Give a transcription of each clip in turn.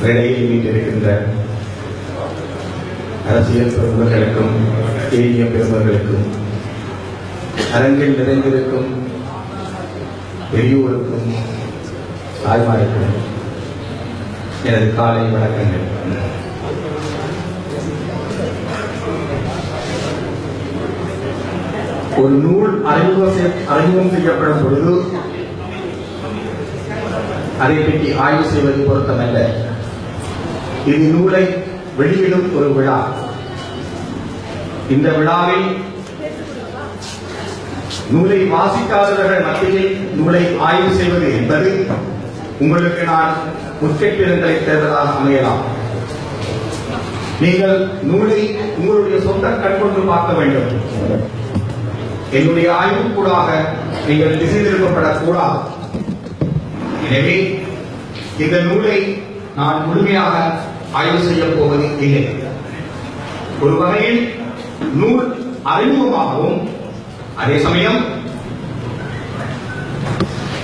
மேடையில் வீட்டிருக்கின்ற அரசியல் பிரமுகர்களுக்கும் ஏரிய பெருமர்களுக்கும் அரங்கில் நிறைந்திருக்கும் பெரியோருக்கும் தாய்மாருக்கும் எனது காலை வணக்கங்கள். ஒரு நூல் அறிமுகம் செய்யப்படும் பொழுது அதை பற்றி ஆய்வு செய்வது பொருத்தமல்ல. இது நூலை வெளியிடும் ஒரு விழா. இந்த விழாவில் நூலை வாசிக்காதவர்கள் மத்தியில் நூலை ஆய்வு செய்வது என்பது உங்களுக்கு நான் முற்கேட்டிடங்களை தேர்வதாக அமையலாம். நீங்கள் நூலை உங்களுடைய சொந்த கண்கொண்டு பார்க்க வேண்டும். என்னுடைய ஆய்வுக்கூடாக நீங்கள் திசை திருப்பப்படக்கூடாது. எனவே இந்த நூலை நான் முழுமையாக ஆய்வு செய்யப் போவது இல்லை. ஒரு வகையில் நூல் அறிமுகமாகவும் அதே சமயம்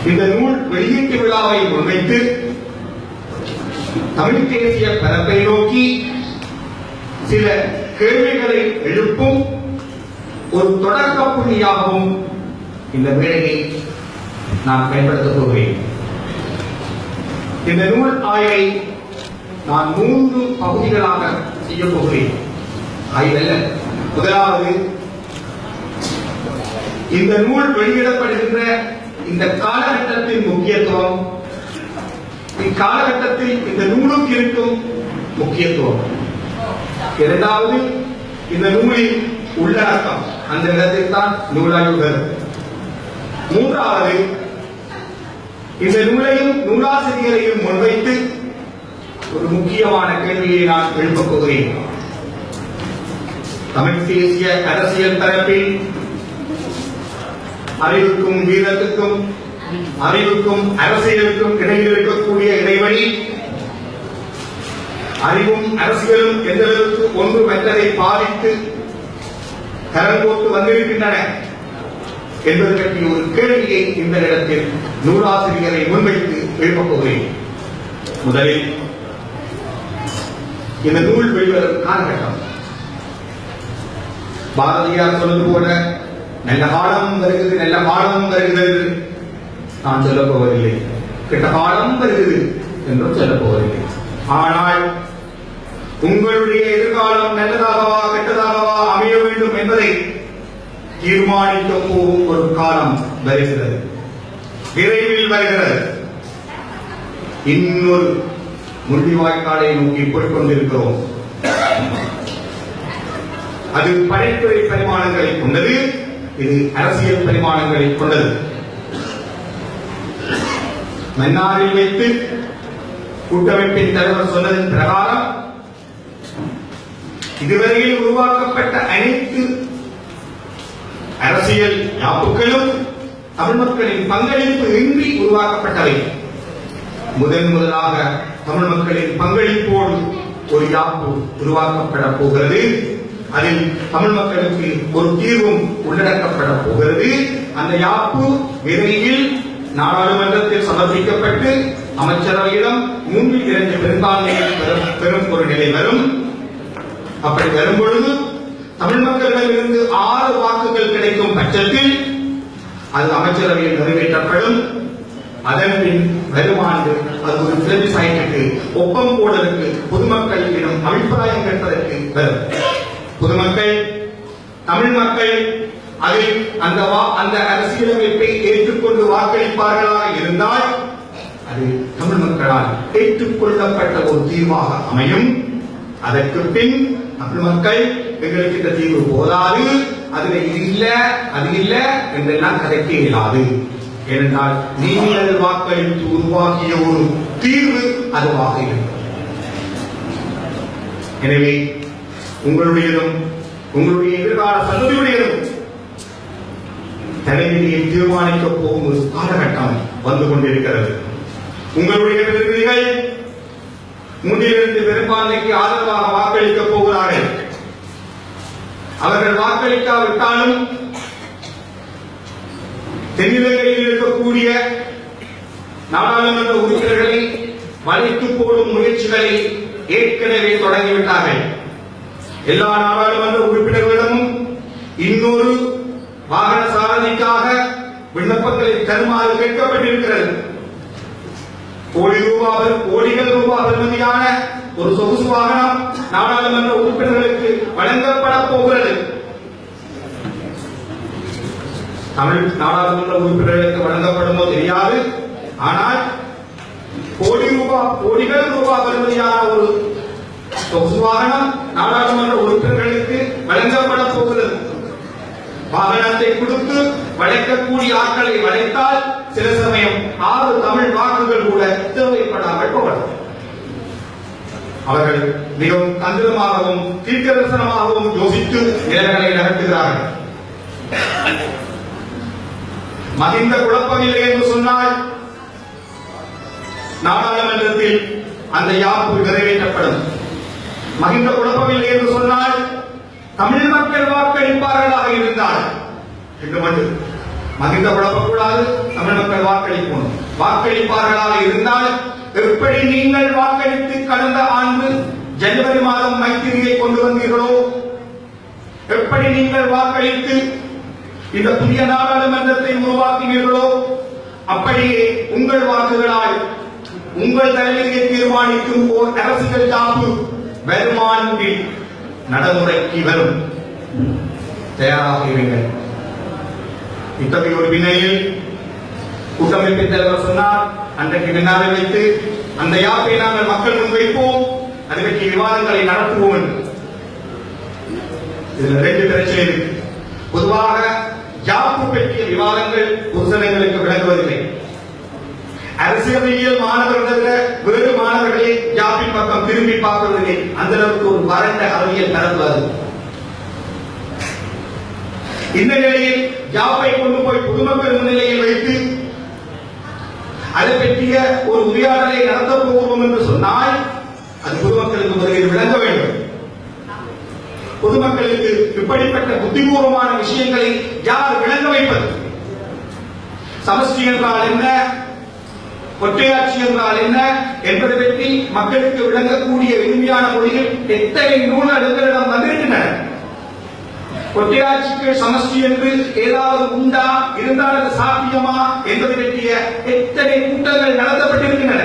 இந்த நூல் வெளியீட்டு விழாவை முன்வைத்து தமிழ் தேசிய பரப்பை நோக்கி சில கேள்விகளை எழுப்பும் ஒரு தொடக்க புள்ளியாகவும் இந்த மேடையை நான் பயன்படுத்தப் போகிறேன். இந்த நூல் ஆய்வை நான் 3 பகுதிகளாக செய்யப் போகிறேன். ஆய்வல்ல. முதலாவது, இந்த நூல் வெளியிடப்படுகின்ற இந்த காலகட்டத்தின் முக்கியத்துவம், இக்காலகட்டத்தில் இந்த நூலுக்கு இருக்கும் முக்கியத்துவம். இரண்டாவது, இந்த நூலின் உள்ளடக்கம், அந்த இடத்தில் தான் நூலாய்வுகள். மூன்றாவது, இந்த நூலையும் நூலாசிரியரையும் முன்வைத்து ஒரு முக்கியமான கேள்வியை நான் எழுப்பப் போகிறேன். தமிழ் தேசிய அரசியல் தரப்பில் அறிவுக்கும் வீரத்துக்கும், அறிவுக்கும் அரசியலுக்கும் இடையில் இருக்கக்கூடிய இடைவெளி, அறிவும் அரசியலும் எந்த அளவுக்கு ஒன்று மற்றதை பாதித்து கரம் போட்டு வந்திருக்கின்றன என்பது பற்றிய ஒரு கேள்வியை இந்த இடத்தில் நூலாசிரியரை முன்வைத்து எழுப்பப் போகிறேன். முதலில் இந்த நூல் வெளிவரும் காலகட்டம். பாரதியார் சொல்வது போல நல்ல காலம் வருகிறது, நல்ல காலம் வருகிறது நான் சொல்லப் போவதில்லை. கெட்ட காலம் வருகிறது என்றும் சொல்லப் போவதில்லை. ஆனால் உங்களுடைய எதிர்காலம் நல்லதாகவா கெட்டதாகவா அமைய வேண்டும் என்பதை தீர்மானிக்க போகும் ஒரு காலம் வருகிறது, விரைவில் வருகிறது. இன்னொரு முள்ளிவாய்க்காலை நோக்கி போய்கொண்டிருக்கிறோம். அது படைத்துறை பரிமாணங்களை கொண்டது, இது அரசியல் பரிமாணங்களை கொண்டது. மன்னாரில் வைத்து கூட்டமைப்பின் தலைவர் சொன்னதன் பிரகாரம் இதுவரையில் உருவாக்கப்பட்ட அனைத்து அரசியல் யாப்புகளும் தமிழ் மக்களின் பங்களிப்பு இன்றி உருவாக்கப்பட்டவை. முதலாக தமிழ் மக்களின் பங்களிப்போடு ஒரு யாப்பு உருவாக்கப்பட போகிறது. அதில் தமிழ் மக்களுக்கு ஒரு தீர்வும் உள்ளடக்கப்பட போகிறது. அந்த யாப்பு விரைவில் நாடாளுமன்றத்தில் சமர்ப்பிக்கப்பட்டு அமைச்சரவையிடம் 3/2 பெரும்பான்மையை பெறும் ஒரு நிலை வரும். அப்படி வரும் பொழுது தமிழ் மக்களிடமிருந்து 6 வாக்குகள் கிடைக்கும் பட்சத்தில் அது அமைச்சரவையில் நிறைவேற்றப்படும். அதன் பின் வரும் ஆண்டு அது ஒரு பிளபிசைட்டுக்கு ஒப்பம் போடுவதற்கு பொதுமக்களிடம் அபிப்பிராயம் கேட்பதற்கு வரும். பொதுமக்கள், தமிழ் மக்கள் அதில் அந்த அரசியலமைப்பை ஏற்றுக்கொண்டு வாக்களிப்பார்களாக இருந்தால் அது தமிழ் மக்களால் ஏற்றுக்கொள்ளப்பட்ட ஒரு தீர்வாக அமையும். அதற்கு பின் தமிழ் மக்கள் எங்களுக்கு இந்த தீர்வு போதாது, அதுல இது இல்ல அது இல்ல என்றெல்லாம் கதைக்க இயலாது. ஏனென்றால் நீங்கள் வாக்களித்து உருவாக்கிய ஒரு தீர்வு அதுவாக இருக்கும். எனவே உங்களுடையதும் உங்களுடைய எதிர்கால சந்ததியுடையதும் தலைவிதியை தீர்மானிக்க போகும் ஒரு காலகட்டம் வந்து கொண்டிருக்கிறது. உங்களுடைய பிரதிநிதிகள் 3/2 பெரும்பான்மைக்கு ஆதரவாக வாக்களிக்கப் போகிறார்கள். அவர்கள் வாக்களிக்காவிட்டாலும் தென்னிலங்கையில் இருக்கக்கூடிய நாடாளுமன்ற உறுப்பினர்களை வளைத்து போடும் முயற்சிகளை ஏற்கனவே தொடங்கிவிட்டார்கள். எல்லா நாடாளுமன்ற உறுப்பினர்களிடமும் இன்னொரு வாகன சாரதிக்காக விண்ணப்பங்களை தருமாறு கேட்கப்பட்டிருக்கிறது. கோடிகள் ரூபாய் பெறுமதியான ஒரு சொகுசு வாகனம் நாடாளுமன்ற உறுப்பினர்களுக்கு வழங்கப்பட போகிறது. தமிழ் நாடாளுமன்ற உறுப்பினர்களுக்கு வழங்கப்படுமோ தெரியாது. ஆனால் கோடிகள் ரூபாய் பெறுமதியான ஒரு சொகுசு வாகனம் நாடாளுமன்ற உறுப்பினர்களுக்கு வழங்கப்பட போகிறது. வாகனத்தை கொடுத்து வளைக்கக்கூடிய ஆட்களை வளைத்தால் சில சமயம் 6 தமிழ் வாக்குகள் கூட தேவைப்படாமல் போகலாம். அவர்கள் மிகவும் தந்திரமாகவும் தீர்க்கதரிசனமாகவும் யோசித்து நிலைகளை நகர்த்துகிறார்கள். மகிந்த குழப்பமில்லை என்று சொன்னால் நாடாளுமன்றத்தில் அந்த யாப்பு நிறைவேற்றப்படும். மகிந்த குழப்பமில்லை என்று சொன்னால் தமிழ் மக்கள் வாக்களிப்பார்களாக இருந்தால் மகிந்த குழப்பக்கூடாது. தமிழ் மக்கள் வாக்களிப்பார்களாக இருந்தால் எப்படி நீங்கள் வாக்களித்து கடந்த ஆண்டு ஜனவரி மாதம் மைத்திரியை கொண்டு வந்தீர்களோ, எப்படி நீங்கள் வாக்களித்து இந்த புதிய நாடாளுமன்றத்தை உருவாக்கினீர்களோ, அப்படியே உங்கள் வாக்குகளால் உங்கள் தலைமையை தீர்மானிக்கும் ஓர் அரசியல் யாப்பு வருமானத்தில் நடைமுறைக்கு வரும். தயாராக இருங்கள். இத்தகைய ஒரு பின்னணியில் கூட்டமைப்பின் தலைவர் சொன்னார், அன்றைக்கு வினாவை வைத்து அந்த யாப்பை நாங்கள் மக்கள் முன்வைப்போம், அதை பற்றி விவாதங்களை நடத்துவோம் என்று. இதுல 2 பிரச்சனை இருக்கு. பொதுவாக யாப்பு பற்றிய விவாதங்கள் புருஷனங்களுக்கு விளங்குவதில்லை. அரசியலியல் மாணவர்கள் வேறு மாணவர்களை யாப்பின் பக்கம் திரும்பி பார்ப்பதில்லை. அந்த அளவுக்கு ஒரு வறண்ட அறிவியல் தரப்பு அது. இந்த நிலையில் யாப்பை கொண்டு போய் பொதுமக்கள் முன்னிலையில் வைத்து அதை பற்றிய ஒரு உரையாடலை நடத்தப் போகிறோம் என்று சொன்னால் அது பொதுமக்களுக்கு முதலில் விளங்க வேண்டும். பொதுமக்களுக்கு இப்படிப்பட்ட புத்திபூர்வமான விஷயங்களை யார் விளங்க வைப்பது? சமஷ்டி என்றால் என்ன, ஒற்றையாட்சி என்றால் என்ன என்பதை பற்றி மக்களுக்கு விளங்கக்கூடிய எளிமையான மொழிகள் எத்தனை நூலகங்களிடம் வந்திருக்கின்றன. ஒற்றையாட்சிக்கு சமஷ்டி என்று ஏதாவது உண்டா, இருந்தால் அது சாத்தியமா என்பதை பற்றிய எத்தனை கூட்டங்கள் நடத்தப்பட்டிருக்கின்றன.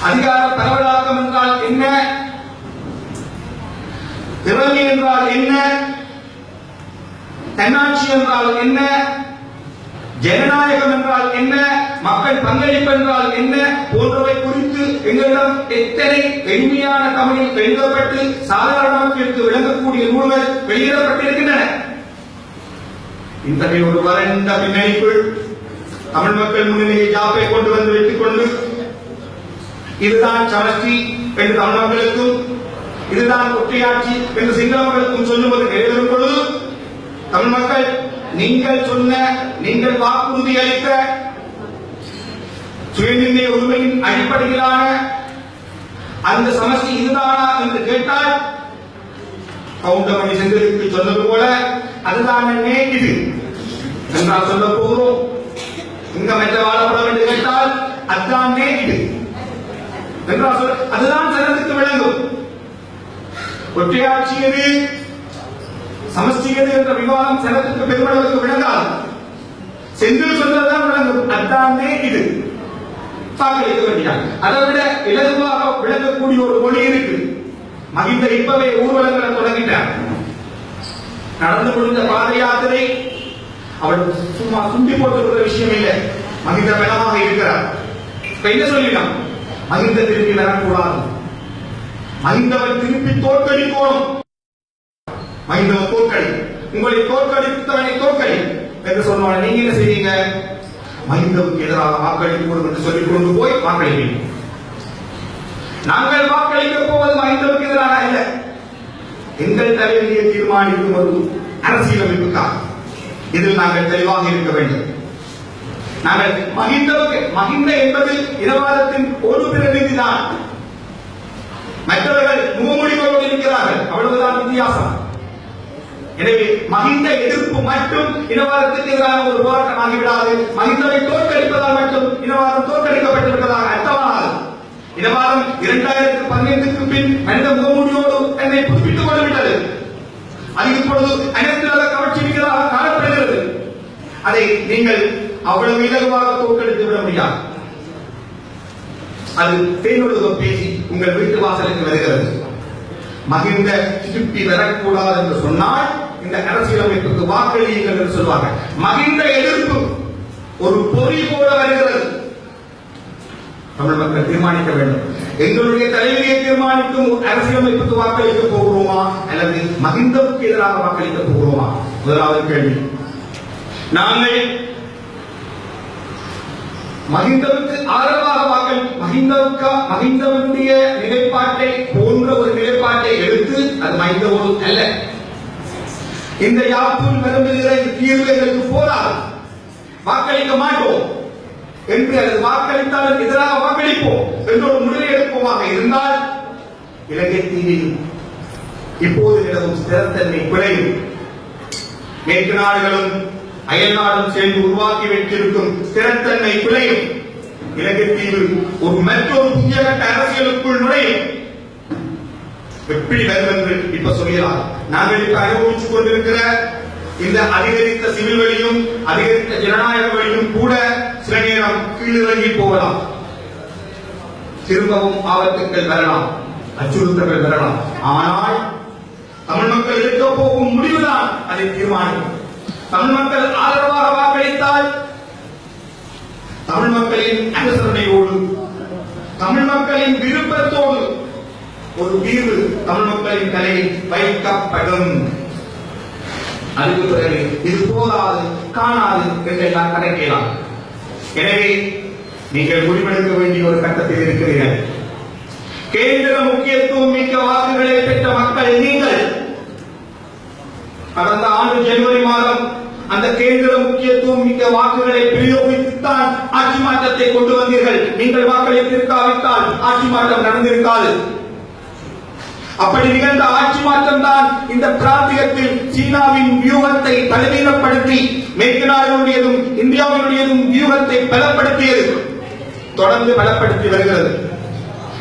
அதிகார பரவலாக்கம் என்றால் என்ன, திறமை என்றால் என்ன, தன்னாட்சி என்றால் என்ன, ஜனநாயகம் என்றால் என்ன, மக்கள் பங்களிப்பு என்றால் என்ன போன்றவை குறித்து எங்களிடம் எத்தனை எளிமையான தமிழில் எழுதப்பட்டு சாதாரண மக்களுக்கு விளங்கக்கூடிய நூல்கள் வெளியிடப்பட்டிருக்கின்றன. இத்தகைய ஒரு வறண்ட பின்னணிக்குள் தமிழ் மக்கள் முன்னிலையை யாப்பை கொண்டு வந்து வைத்துக் கொண்டு இதுதான் சமஷ்டி என்று தமிழ் மக்களுக்கும் இதுதான் ஒற்றையாட்சி என்று சிங்கள மக்களுக்கும் சொல்லுவது நிறைவேறும் பொழுது தமிழ் மக்கள் நீங்கள் வாக்குறுதி அளித்த சுயநிர்ணய உரிமையின் அடிப்படையிலான அந்த சமஷ்டி இதுதானா என்று கேட்டால் கவுண்டமணி செந்திலுக்கு சொன்னது போல அதுதான் இது என்றால் சொல்ல போகிறோம். இங்க மற்ற வாழப்படம் என்று கேட்டால் அதுதான் இது என்றால் சொல்ல அதுதான் சனத்துக்கு விளங்கும். ஒற்றையாட்சி எது, சமஷ்டி எது என்ற விவாதம் சனத்துக்கு பெருமளவுக்கு விளங்காது. செந்தில் சொன்னதுதான் விளங்கும். அதுதான் இது வாக்களிக்க வேண்டியாங்க. அதை விட இலகுவாக விளங்கக்கூடிய ஒரு மொழி இருக்கு. மகிந்த இப்பவே ஊர்வலங்களை தொடங்கிட்டார். நடந்து முடிந்த பாத யாத்திரை அவள் சும்மா சுண்டி போட்டுக்கிற விஷயம் இல்லை. மகிந்த பலமாக இருக்கிறார். இப்ப என்ன சொல்லிட்டான், மகிந்த திருப்பி வரக்கூடாது, மகிந்தவன் திருப்பி தோற்கடிக்கணும், மகிந்தவன் தோற்கடி, உங்களை தோற்கடித்தவனை தோற்கடி என்று சொன்ன நீங்க என்ன செய்வீங்க, மகிந்தவுக்கு எதிராக வாக்களிக்கணும் என்று சொல்லிக் கொண்டு போய் வாக்களிப்பீங்க. நாங்கள் வாக்களிக்க போவது மகிந்தவுக்கு எதிராக அல்ல, எங்கள் தலைவியை தீர்மானிக்கும் ஒரு அரசியலமைப்புக்காக. இதில் நாங்கள் தெளிவாக இருக்க வேண்டும். நாங்கள் மகிந்த என்பது இனவாதத்தின் ஒரு பிரதிநிதி தான். மற்றவர்கள் முகமொழிகளோடு இருக்கிறார்கள், அவ்வளவுதான் வித்தியாசம். எனவே மஹிந்த எதிர்ப்பு மட்டும் இனவாதத்துக்கு எதிரான ஒரு போராட்டம் ஆகிவிடாது. மஹிந்தவை தோற்கடிப்பதால் மட்டும் இனவாதம் தோற்கடிக்கப்பட்டிருப்பதாக அர்த்தமானது. இனவாதம் 2015க்கு பின் மனித முகமூடியோடு என்னை புதுப்பித்துக் கொண்டுவிட்டது. அது இப்பொழுது அனைத்து நல கவர்ச்சி மிக்கதாக காணப்படுகிறது. அதை நீங்கள் அவ்வளவு இலகுவாக தோற்கடித்து விட முடியாது. அது தேனொழுக பேசி உங்கள் வீட்டு வாசலுக்கு வருகிறது. மகிந்த திருப்பி வரக்கூடாது என்று சொன்னால் இந்த அரசியலமைப்புக்கு வாக்களியுங்கள் என்று சொல்வார்கள். மகிந்த எதிர்ப்பு ஒரு பொறி போல வருகிறது. தமிழ் மக்கள் தீர்மானிக்க வேண்டும். எங்களுடைய தலைவியை தீர்மானிக்கும் அரசியலமைப்புக்கு வாக்களிக்க போகிறோமா அல்லது மகிந்தவுக்கு எதிராக வாக்களிக்க போகிறோமா? முதலாவது கேள்வி. நாங்கள் மஹிந்தவுக்கு ஆதரவாக மஹிந்தவுடைய நிலைப்பாட்டை போன்ற ஒரு நிலைப்பாட்டை எடுத்து அது மஹிந்தவோடு அல்ல, இந்த யாப்புள் விரும்புகிற தீர்வு எங்களுக்கு போராது, வாக்களிக்க மாட்டோம் என்று, அது வாக்களித்தால் எதிராக வாக்களிப்போம் என்று ஒரு முடிவை எடுப்போமாக இருந்தால் இலங்கை தீவில் இப்போது நிலவும் ஸ்திரத்தன்மை குறையும். மேற்கு நாடுகளும் அயல் நாடும் சேர்ந்து உருவாக்கி வைத்திருக்கும் ஸ்திரத்தன்மை குறையும். இலங்கை தீவு ஒரு மற்றொரு புதிய கட்ட அரசியலுக்குள் நுழையும். எப்படி வரும் என்று இப்ப சொல்லலாம். நாங்கள் இப்ப அனுபவித்துக் கொண்டிருக்கிற இந்த அதிகரித்த சிவில் வழியும் அதிகரித்த ஜனநாயக வழியும் கூட சில நேரம் கீழிறங்கி போகலாம். திரும்பவும் ஆபத்துக்கள் வரலாம், அச்சுறுத்தல்கள் வரலாம். ஆனால் தமிழ் மக்கள் எடுக்க போகும் முடிவுதான் அதை தீர்மானிக்கும். தமிழ் மக்கள் ஆதரவாக வாக்களித்தால் தமிழ் மக்களின் அனுசரணையோடு, தமிழ் மக்களின் விருப்பத்தோடு ஒரு தீர்வு தமிழ் மக்களின் தலையில் வைக்கப்படும். அதுக்கு பிறகு இது போதாது, காணாது என்றெல்லாம் கணக்கிடலாம். எனவே நீங்கள் முடிவெடுக்க வேண்டிய ஒரு கட்டத்தில் இருக்கிறீர்கள். கேந்திர முக்கியத்துவம் மிக்க வாக்குகளை பெற்ற மக்கள் நீங்கள். கடந்த ஆண்டு ஜனவரி மாதம் அந்த கேந்திர முக்கியத்துவம் மிக்க வாக்குகளை பிரயோகித்துத்தான் ஆட்சி மாற்றத்தை கொண்டு வந்தீர்கள். நீங்கள் வாக்களித்திருக்காவிட்டால் ஆட்சி மாற்றம் நடந்திருக்காது. அப்படி நிகழ்ந்த ஆட்சி மாற்றம் தான் இந்த பிராந்தியத்தில் சீனாவின் வியூகத்தை பலவீனப்படுத்தி மேற்கு நாடுகளுடையதும் இந்தியாவினுடையதும் வியூகத்தை பலப்படுத்தியது, தொடர்ந்து பலப்படுத்தி வருகிறது.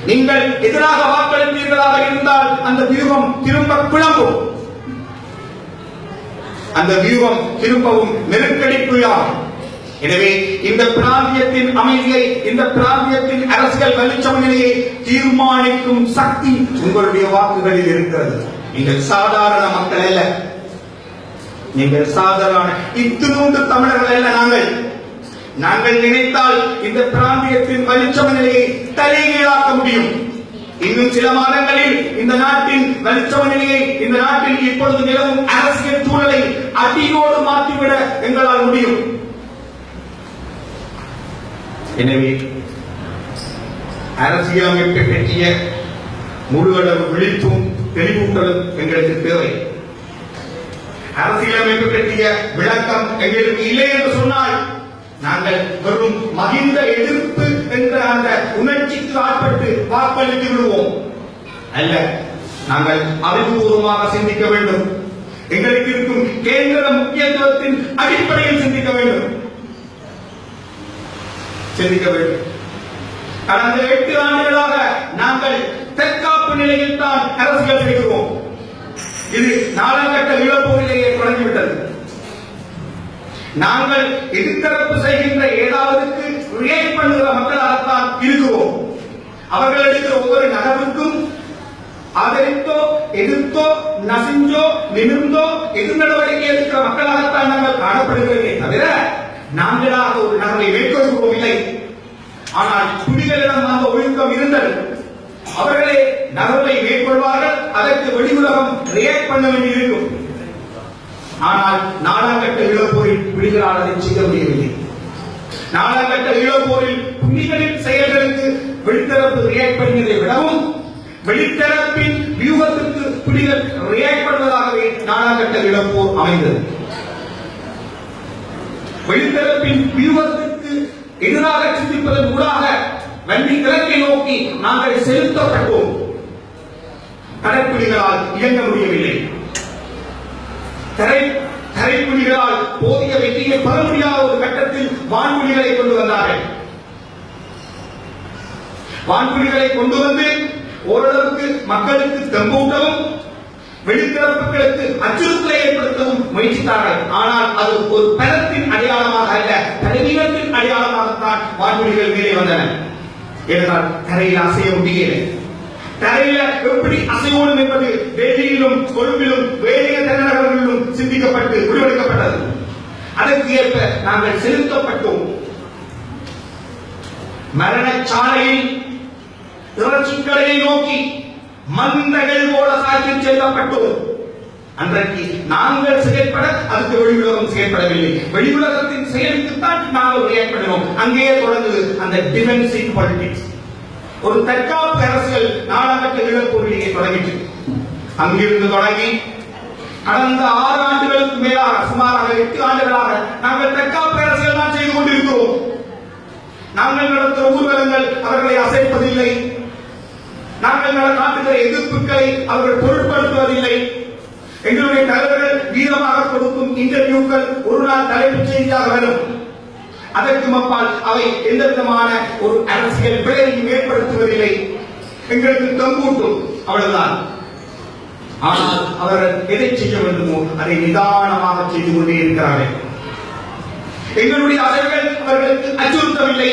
நீங்கள் எதிராக வாக்களித்தீர்களாக இருந்தால் அந்த வியூகம் திரும்ப குழம்பும், அந்த வியூகம் திரும்பவும் நெருக்கடிக்குள்ளாகும். எனவே இந்த பிராந்தியத்தின் அமைதியை, இந்த பிராந்தியத்தின் அரசியல் வலிச்சமநிலையை தீர்மானிக்கும் சக்தி உங்களுடைய வாக்குகளில் இருக்கிறது. நீங்கள் சாதாரண மக்கள் அல்ல, நீங்கள் சாதாரண இத்துணூண்டு தமிழர்கள் அல்ல. நாங்கள் நினைத்தால் இந்த பிராந்தியத்தின் வலிச்சமநிலையை தலைகீழாக்க முடியும். இன்னும் சில மாதங்களில் இந்த நாட்டின் வலிச்சமநிலையை, இந்த நாட்டில் இப்பொழுது நிலவும் அரசியல் சூழலை அடியோடு மாற்றிவிட எங்களால் முடியும். எனவே அரசியலமைப்பை பற்றிய முழுவளவு விழிப்பும் தெளிவூட்டலும் எங்களுக்கு தேவை. அரசியலமைப்பு பற்றிய விளக்கம் எங்களுக்கு இல்லை என்று சொன்னால் நாங்கள் வெறும் மகிந்த எதிர்ப்பு என்ற அந்த உணர்ச்சிக்கு ஆட்பட்டு வாக்களித்து விடுவோம் அல்ல. நாங்கள் அறிவுபூர்வமாக சிந்திக்க வேண்டும். எங்களுக்கு இருக்கும் கேந்திர முக்கியத்துவத்தின் அடிப்படையில் சிந்திக்க வேண்டும். கடந்த 8 ஆண்டுகளாக நாங்கள் தற்காப்பு நிலையில் தான் அரசியல் செய்கிறோம். இது 4 கட்ட இழப்போரிலேயே தொடங்கிவிட்டது. நாங்கள் எதிர்த்தரப்பு செய்கின்ற ஏதாவதுக்கு ரியாக்ட் பண்ணுகிற மக்களாகத்தான் இருக்கிறோம். அவர்கள் எடுக்கிற ஒவ்வொரு நகர்வுக்கும் ஆதரித்தோ எதிர்த்தோ நசிஞ்சோ நிமிர்ந்தோ எதிர் நடவடிக்கை எடுக்கிற மக்களாகத்தான் நாங்கள் காணப்படுகிறதே தவிர நாங்களாக ஒரு நகரை மேற்கொள்கிறோம் இல்லை. ஆனால் புலிகளிடம் அந்த ஒழுக்கம் இருந்தது. அவர்களே நகர்வை மேற்கொள்வார்கள், அதற்கு வெளி உலகம் ரியாக்ட் பண்ண வேண்டியிருக்கும். ஆனால் 4ஆம் கட்ட இழப்போரில் புலிகளால் அதை செய்ய முடியவில்லை. 4ஆம் கட்ட இழப்போரில் புலிகளின் செயல்களுக்கு வெளித்தரப்பு ரியாக்ட் பண்ணுவதை விடவும் வெளித்தரப்பின் வியூகத்திற்கு புலிகள் ரியாக்ட் பண்ணுவதாகவே 4ஆம் கட்ட இழப்போர் அமைந்தது. வெளித்தரப்பின் வியூகத்திற்கு எதிராக சிந்திப்பதன் ஊடாக வன்னி இலக்கை நோக்கி நாங்கள் செலுத்தப்பட்டோம். கடற்புலிகளால் இயங்க முடியவில்லை. தரைப்புலிகளால் போதிய வெற்றியை பெற முடியாத ஒரு கட்டத்தில் வான்புலிகளை கொண்டு வந்தார்கள். வான்புலிகளை கொண்டு வந்து ஓரளவுக்கு மக்களுக்கு தெம்பூட்டவும் வெளிப்பிறப்புகளுக்கு அச்சுறுத்தலை ஏற்படுத்தவும் முயற்சித்தார்கள். ஆனால் அது ஒரு பலத்தின் அடையாளமாக அல்ல, பலவீனத்தின் அடையாளமாகத்தான் வான்புலிகள் மேலே வந்தன. ஏனென்றால் தரையில் அசைய முடியல. தரையில எப்படி அசைவோடும் என்பது டெல்லியிலும் கொழும்பிலும் வேலைய தலைநகரங்களிலும் சிந்திக்கப்பட்டு முடிவெடுக்கப்பட்டது. அதற்கு ஏற்ப நாங்கள் செலுத்தப்பட்டோம். மரணச்சாலையில் இறைச்சிக்கடையை நோக்கி மந்தகள் போல சாக்கி செல்லப்பட்டோம். அன்றைக்கு நாங்கள் செயல்பட அதுக்கு வெளி உலகம் செயல்படவில்லை. வெளி உலகத்தின் செயலுக்குத்தான் நாங்கள் ரியாக்ட் அங்கேயே தொடங்குது அந்த டிஃபென்சிவ் பாலிடிக்ஸ். ஒரு தற்காப்பு அரசியல் நாடாளுமன்ற இழப்பொருளியை தொடங்கிற்று. அங்கிருந்து தொடங்கி கடந்த 6 ஆண்டுகளுக்கு மேலாக சுமாராக 8 ஆண்டுகளாக நாங்கள் தற்காப்பு அரசியல் தான் செய்து கொண்டிருக்கிறோம். நாங்கள் நடத்துகிற ஊர்வலங்கள் அவர்களை அசைப்பதில்லை. நாங்கள் காட்டுகிற எதிர்ப்புகளை அவர்கள் பொருட்படுத்துவதில்லை. எங்களுடைய தலைவர்கள் வீரமாக கொடுக்கும் இன்டர்வியூக்கள் ஒரு நாள் தலைப்புச் செய்தியாக வரும். அதற்கு அப்பால் அவை எந்த விதமான ஒரு அரசியல் விளைவையும் ஏற்படுத்துவதில்லை. எங்களுக்கு தம்பூட்டும் அவ்வளவுதான். ஆனால் அவர்கள் எதை செய்ய வேண்டுமோ அதை நிதானமாக செய்து கொண்டே இருக்கிறார்கள். எங்களுடைய அசைவுகள் அவர்களுக்கு அச்சுறுத்தவில்லை.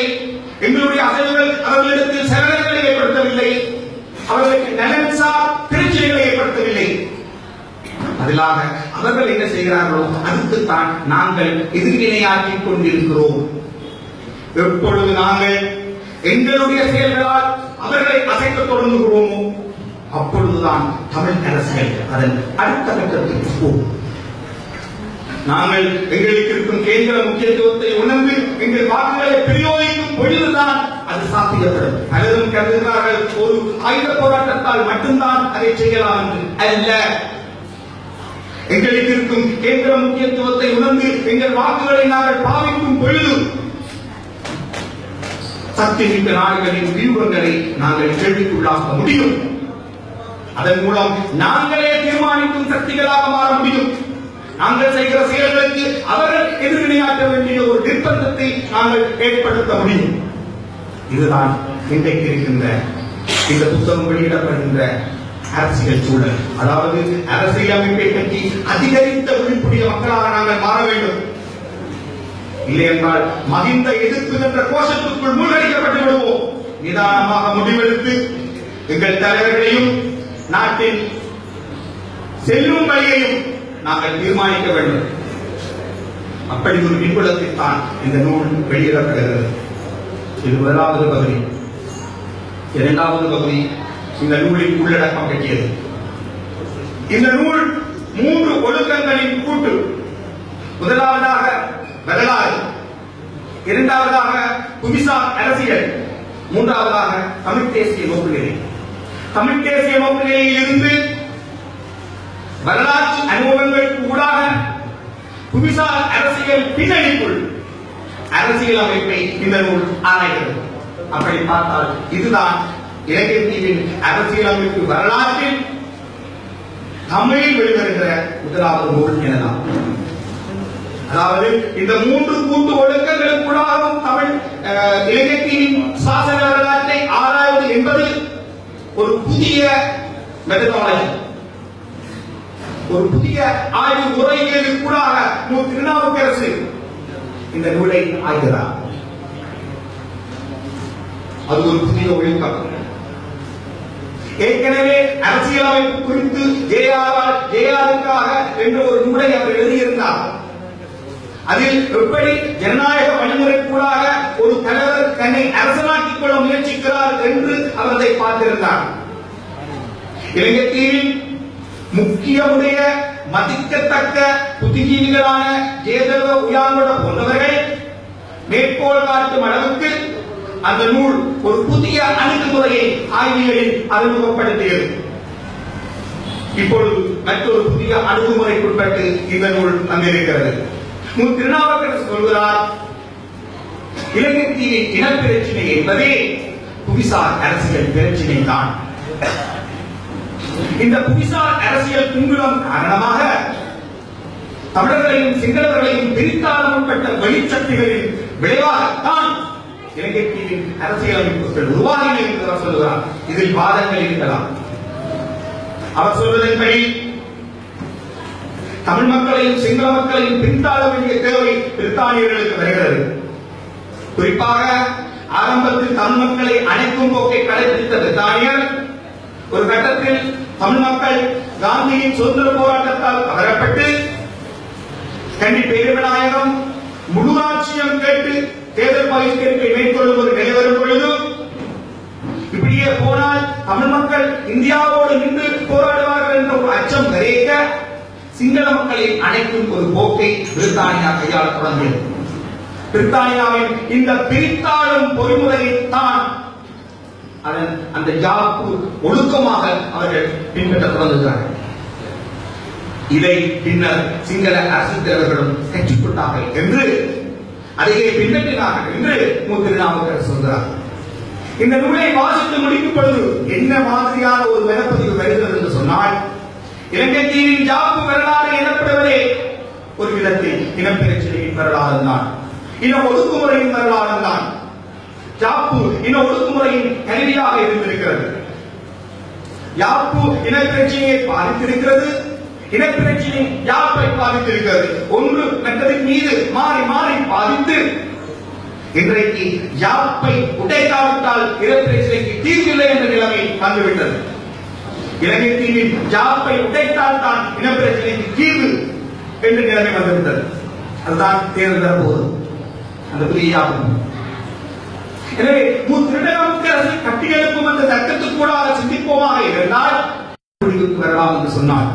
எங்களுடைய அசைவுகள் அவர்களிடத்தில் சலனங்களை ஏற்படுத்தவில்லை. அவர்களுக்கு நலன்சார் பிரச்சனைகளை ஏற்படுத்தவில்லை. பதிலாக அவர்கள் என்ன செய்கிறார்களோ அதுக்குத்தான் நாங்கள் எதிர்வினையாற்றிக் கொண்டிருக்கிறோம். எப்பொழுது நாங்கள் எங்களுடைய செயல்களால் அவர்களை அசைக்க தொடங்குகிறோமோ அப்பொழுதுதான் தமிழ் அரசியல் அதன் அடுத்த கட்டத்திற்கு போகும். நாங்கள் எங்களுக்கு இருக்கும் கேந்திர முக்கியத்துவத்தை உணர்ந்து எங்கள் வாக்குகளை பிரயோகிக்கும் பொழுதுதான் அது சாத்தியப்படும். பலரும் கருதுகிறார்கள் ஒரு ஆயுத போராட்டத்தால் மட்டும்தான் அதை செய்யலாம் என்று. அல்ல, எங்களுக்கு இருக்கும் கேந்திர முக்கியத்துவத்தை உணர்ந்து எங்கள் வாக்குகளை நாங்கள் பாவிக்கும் பொழுது சக்தி மிக்க நாடுகளின் வியூகங்களை நாங்கள் கேள்விக்குள்ளாக்க முடியும். அதன் மூலம் நாங்களே தீர்மானிக்கும் சக்திகளாக மாற முடியும். நாங்கள் செய்கிற செயல்களுக்கு அவர்கள் எதிர்வினையாற்ற வேண்டிய ஒரு நிர்பந்தத்தை நாங்கள் ஏற்படுத்த முடியும். இதுதான் இன்றைக்கு இருக்கின்ற இந்த புத்தகம் வெளியிடப்படுகின்ற அரசியல் சூழல். அதாவது அரசியலமைப்பை பற்றி அதிகரித்த விழிப்புடைய மக்களாக நாங்கள் மாற வேண்டும். இல்லை என்றால் மகிந்த எதிர்ப்பு என்ற கோஷத்துக்குள் மூழ்கடிக்கப்பட்டு விடுவோம். நிதானமாக முடிவெடுத்து எங்கள் தலைவர்களையும் நாட்டின் செல்லும் வழியையும் நாங்கள் தீர்மானிக்க வேண்டும். அப்படி ஒரு பின்புலத்தில் தான் இந்த நூல் வெளியிடப்படுகிறது. இது 1வது பகுதி. 2வது பகுதி இந்த நூலின் உள்ளடக்கம் பற்றியது. இந்த நூல் 3 ஒழுக்கங்களின் கூட்டு. முதலாவதாக வரலாறு, 2வதாக புவிசார் அரசியல், 3வதாக தமிழ் தேசிய நோக்குநிலை. தமிழ் தேசிய நோக்குநிலையில் இருந்து வரலாற்று அனுபவங்கள் ஊடாக புவிசார் அரசியல் பின்னணிக்குள் அரசியல் அமைப்பை இந்த நூல் ஆராய்கிறது. அப்படி பார்த்தால் இதுதான் இலங்கை தீவின் அரசியல் அமைப்பு வரலாற்றில் தமிழில் வெளிவருகிற 1வது நூல் எனலாம். அதாவது இந்த 3 கூட்டு ஒழுக்கங்களுக்குள்ளாகவும் தமிழ் இலங்கை தீவின் சாசன வரலாற்றை ஆராய்வது என்பது ஒரு புதிய மெத்தடாலஜி, ஒரு புதிய ஆய்வு முறைகளுக்குள்ளாக திருநாவுக்கரசு இந்த நூலை ஆய்கிறார். அது ஒரு புதிய ஒழுக்கம். ஏற்கனவே அரசியலமைப்பு குறித்து ஜேஆருக்காக என்ற ஒரு நூலை அவர் எழுதியிருந்தார். அதில் எப்படி ஜனநாயக வழிமுறைக்குள்ளாக ஒரு தலைவர் தன்னை அரசனாக்கிக் கொள்ள முயற்சிக்கிறார் என்று அவர் அதை பார்த்திருந்தார். இலங்கை தீவின் முக்கியமுடைய மதிக்கத்தக்க புத்திஜீவிகளான ஜெயதேவ உயாங்கொட போன்றவர்கள் மேற்கோள் காட்டும் அளவுக்கு அந்த நூல் ஒரு புதிய அணுகுமுறையை ஆய்வியலில் அறிமுகப்படுத்தியது. இப்பொழுது மற்றொரு புதிய அணுகுமுறைக்குட்பட்டு இந்த நூல் வந்திருக்கிறது. திருநாவுக்கரசு சொல்கிறார், இலங்கை தீவின் இனப்பிரச்சினை என்பதே புவிசார் அரசியல் பிரச்சினை தான். இந்த புவிசார் அரசியல் பின்புலம் காரணமாக தமிழர்களையும் சிங்களவர்களையும் பிரித்தாள முற்பட்ட வெளிச்சக்திகளின் விளைவாகத்தான் இலங்கை தீவின் அரசியலமைப்புகள் உருவாகின என்று அவர் சொல்லுகிறார். இதில் வாதங்கள் இருக்கலாம். அவர் சொல்வதன்படி தமிழ் மக்களையும் சிங்கள மக்களையும் பிரித்தாள வேண்டிய தேவை பிரித்தானியர்களுக்கு வருகிறது. குறிப்பாக ஆரம்பத்தில் தமிழ் மக்களை அணைக்கும் போக்கை கடைபிடித்த பிரித்தானியர் ஒரு கட்டத்தில் தமிழ் மக்கள் காந்தியின் சுதந்திர போராட்டத்தால் கவரப்பட்டு கண்டி பேருவிநாயகம் முழு ஆட்சியம் கேட்டு தேர்தல் பகிஷ்கரிப்பை மேற்கொள்ளும் ஒரு நிலை வரும் பொழுது இப்படியே போனால் தமிழ் மக்கள் இந்தியாவோடு நின்று போராடுவார்கள் என்ற ஒரு அச்சம் நிறைய சிங்கள மக்களை அணைக்கும் ஒரு போக்கை பிரித்தானியா கையாள தொடங்கியது. பிரித்தானியாவின் இந்த பிரித்தாளும் பொறிமுறையை தான் அதன் அந்த யாப்பு ஒழுக்கமாக அவர்கள் பின்பற்ற தொடங்குகிறார்கள். இதை பின்னர் சிங்கள அரசு தலைவர்களும் கற்றுக்கொண்டார்கள் என்று அதையே பின்பற்றினார்கள் என்று திருநாவுக்கரசர் சொல்கிறார். இந்த நூலை வாசித்து முடிக்கும் பொழுது என்ன மாதிரியான ஒரு மெனப்பதிவு வருகிறது என்று சொன்னால், இலங்கை தீவின் யாப்பு வரலாறு எனப்படுவதே ஒரு விதத்தில் இனப்பிரச்சனையின் வரலாறு தான், இன ஒடுக்குமுறையின் வரலாறு தான். யாப்பு இன ஒடுக்குமுறையின் கருவியாக இருந்திருக்கிறது. யாப்பு இனப்பிரச்சனையை பாதித்திருக்கிறது, இனப்பிரச்சனை யாப்பை பாதித்திருக்கிறது. ஒன்று மற்றதின் மீது மாறி மாறி பாதித்து இன்றைக்கு யாப்பை உடைக்காவிட்டால் இனப்பிரச்சனைக்கு தீர்வில்லை என்ற நிலைமை வந்துவிட்டது. இலங்கை தீவின் யாப்பை உடைத்தால் தான் இனப்பிரச்சனைக்கு தீர்வு என்ற நிலைமை வந்துவிட்டது. அதுதான் தேர்தல் தரப்போது அந்த புதிய யாப்பு. எனவே திருநாவுக்கரசு கட்டியெழுப்பும் அந்த தர்க்கத்துக்கு கூட சிந்திப்போமாக இருந்தால் வரலாம் என்று சொன்னார்.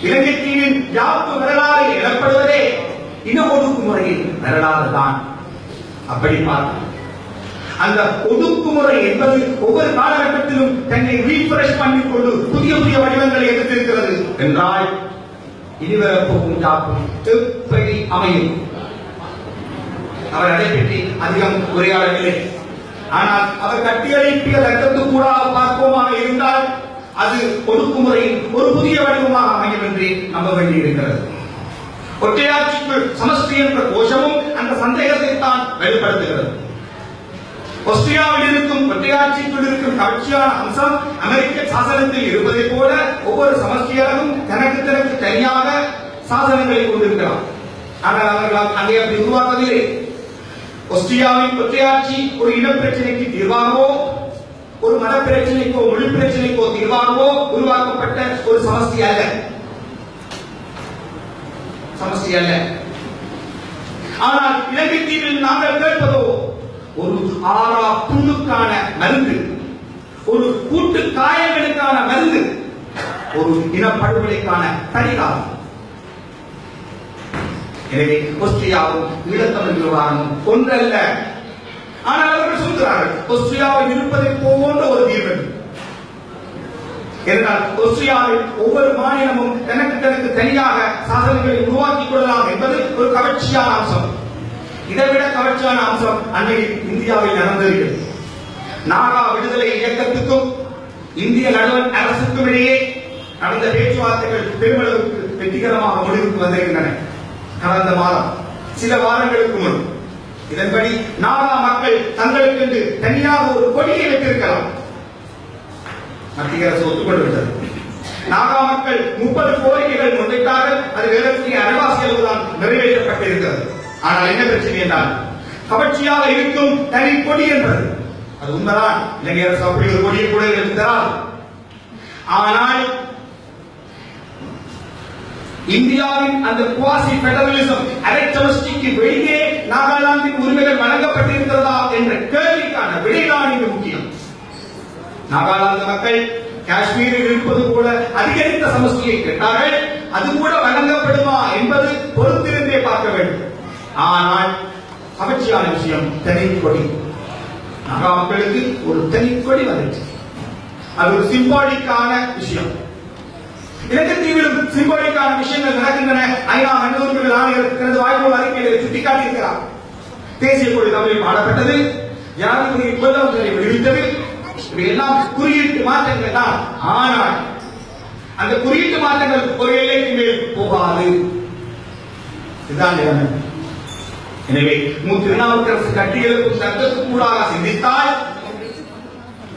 இலங்கை தீவின் யாப்பு வரலாறு எனப்படுவதே இன ஒடுக்குமுறையின் வரலாறு தான். அப்படி பார்க்க அந்த ஒடுக்குமுறை என்பது ஒவ்வொரு காலகட்டத்திலும் தன்னை ரீஃப்ரெஷ் பண்ணிக் கொண்டு புதிய புதிய வடிவங்களை எடுத்திருக்கிறது என்றால் இனிவரப்போகும் யாப்பு எப்படி அமையும்? அவர் அதை பற்றி அதிகம் உரையாடவில்லை. ஆனால் அவர் கட்டியெழுப்பிய தர்க்கத்துக்கு கூட பார்ப்போமாக இருந்தால் அது ஒடுக்குமுறையின் ஒரு புதிய வடிவமாக அமையும் என்று நம்ப வேண்டியிருக்கிறது. ஒற்றையாட்சிக்குள் சமஷ்டி என்ற கோஷமும் அந்த சந்தேகத்தை தான் வெளிப்படுத்துகிறது. ஆஸ்திரியாவில் இருக்கும் ஒற்றையாட்சிக்குள் இருக்கும் கட்சியான அம்சம் அமெரிக்க சாசனத்தில் இருப்பதை போல ஒவ்வொரு சமஷ்டியாலும் தனக்கு தனியாக சாசனங்களை கொண்டிருக்கலாம். ஆனால் அவர்கள் அங்கே அப்படி உருவாக்கவில்லை. ஆஸ்திரியாவின் ஒற்றையாட்சி ஒரு இனப்பிரச்சனைக்கு தீர்வாகவோ ஒரு மத பிரச்சனைக்கோ மொழி பிரச்சனைக்கோ தீர்வாகவோ உருவாக்கப்பட்ட ஒரு சமஷ்டி அல்ல. ஆனால் இலங்கை தீவில் நாங்கள் கேட்பதோ ஒரு ஆறா புண்ணுக்கான மருந்து, ஒரு கூட்டு காயங்களுக்கான மருந்து, ஒரு இனப்படுகொலைக்கான பரிகாரம். எனவே ஆஸ்திரியாவும் ஈழத்தமிழ் விவகாரமும் ஒன்றல்ல. ஆனால் அவர்கள் சொல்கிறார்கள் ஆஸ்திரியாவில் இருப்பதை போன்ற ஒரு தீர்வு. என்றால் ஆஸ்திரியாவில் ஒவ்வொரு மாநிலமும் தனக்கு தனியாக சாதனைகளை உருவாக்கிக் கொள்ளலாம் என்பது ஒரு கவர்ச்சியான அம்சம். இதைவிட கவர்ச்சியான அம்சம் அன்றையில் இந்தியாவில் நடந்திருக்கிறது. நாகா விடுதலை இயக்கத்துக்கும் இந்திய நடுவண் அரசுக்கும் இடையே நடந்த பேச்சுவார்த்தைகள் பெருமளவுக்கு வெற்றிகரமாக முடிவுக்கு வந்திருக்கின்றன. கடந்த மாதம் சில வாரங்களுக்கு முன் இதன்படி நாகா மக்கள் தங்களுக்கு தனியாக ஒரு கொடியை வைத்திருக்கலாம். மத்திய அரசு ஒத்துக்கொண்டுவிட்டது. நாகா மக்கள் 30 கோரிக்கைகள் முன்வைத்தார்கள். அது வேறக்கூடிய அரைவாசி அளவுதான் நிறைவேற்றப்பட்டிருக்கிறது. ஆனால் என்ன பிரச்சனை என்றால் கவர்ச்சியாக இருக்கும் தனி கொடி என்பது அது உண்மைதான். இலங்கை அரசு அப்படி ஒரு கொடியை கூட இருக்கிறார். ஆனால் இந்தியாவின் அந்த குவாசி பெடரலிசம் அரை சமஷ்டிக்கு வெளியே நாகாலாந்தின் உரிமைகள் வழங்கப்பட்டிருக்கிறதா என்ற கேள்விக்கான விடைதான் இங்கு முக்கியம். நாகாலாந்து மக்கள் காஷ்மீரில் இருப்பது போல அதிகரித்த சமஷ்டியை கேட்டார்கள். அது கூட வழங்கப்படுமா என்பது பொறுத்திருந்தே பார்க்க வேண்டும். ஆனால் கவர்ச்சியான விஷயம் தனி கொடி. நாகா மக்களுக்கு ஒரு தனி கொடி வந்துச்சு. அது ஒரு சிம்பாலிக்கான விஷயம். இலங்கை தீவிலும் சிம்பாலிக்கான விஷயங்கள் நடக்கின்றன. ஐநா மனித உரிமைகள் ஆணையர் தனது வாய்மொழி அறிக்கையை சுட்டிக்காட்டியிருக்கிறார். தேசிய கொடி தமிழில் பாடப்பட்டது, ஜனாதிபதி முதலமைச்சரை விடுவித்தது, இவையெல்லாம் குறியீட்டு மாற்றங்கள் தான். ஆனால் அந்த குறியீட்டு மாற்றங்கள் ஒரு எல்லைக்கு மேல் போகாது. இதுதான் நிலைமை. எனவே திருநாவுக்கரசு கட்டியெழுப்பும் சட்டத்துக்கு கூடாக சிந்தித்தால்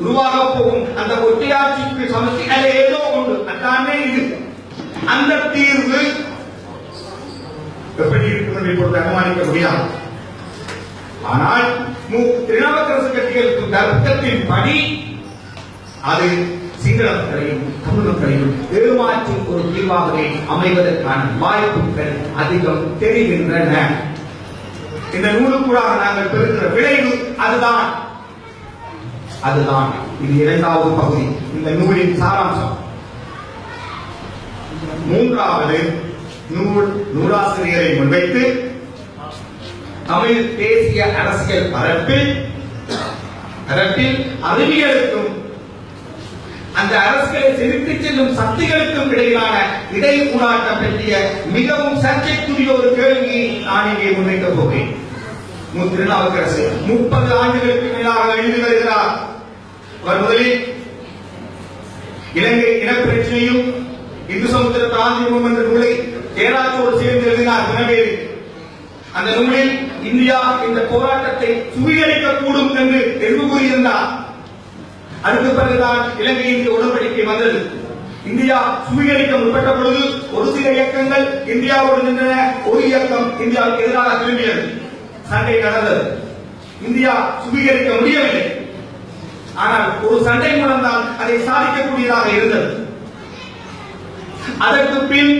உருவாக போகும் அந்த ஒற்றையாட்சிக்கு சமஸ்தி ஏதோ ஒன்று அதானே இது. அந்த தீர்வு எப்படி இருக்கிறது இப்பொழுது அனுமானிக்க முடியாது. ஆனால் திருநாவுக்கரசு கட்டியெழுப்பும் தர்க்கத்தின் படி அது சிங்கள மக்களையும் தமிழ் மக்களையும் ஏமாற்றும் ஒரு தீர்வாகவே அமைவதற்கான வாய்ப்புகள் அதிகம் தெரிகின்றன. இந்த நூலுக்கூடாக நாங்கள் பெறுகிற விளைவு அதுதான். இது இரண்டாவது பகுதி, இந்த நூலின் சாராம்சம். மூன்றாவது நூலாசிரியரை முன்வைத்து தமிழ் தேசிய அரசியல் பரப்பில் அறிவியலுக்கும் அந்த அரசியலை செலுத்திச் செல்லும் சக்திகளுக்கும் இடையிலான இடையூடாட்டம் பற்றிய மிகவும் சர்ச்சைக்குரிய ஒரு கேள்வியை நான் இங்கே முன்வைக்கப் போகிறேன். திருநாவுக்கரசு 30 ஆண்டுகளுக்கு மேலாக எழுதி வருகிறார். அவர் முதலில் இலங்கை இனப்பிரச்சனையும் இந்து சமுத்திர பிராந்தியமும் என்ற நூலை ஜெயராஜோடு சேர்ந்து எழுதினார். எனவே அந்த நூலில் இந்தியா இந்த போராட்டத்தை சுவீகரிக்கக்கூடும் என்று தெரிவு கூறியிருந்தார். அதுக்கு பிறகுதான் இலங்கை இந்திய உடன்படிக்கை வந்தது. இந்தியா சுவீகரிக்க முற்பட்ட பொழுது ஒரு சில இயக்கங்கள் இந்தியாவோடு நின்றன, ஒரு இயக்கம் இந்தியாவுக்கு எதிராக திரும்பியது. சண்டை நடந்தது. இந்தியா சுவீகரிக்க முடியவில்லை. ஆனால் ஒரு சண்டை மூலம்தான் அதை சாதிக்கக்கூடியதாக இருந்தது. அதற்கு பின்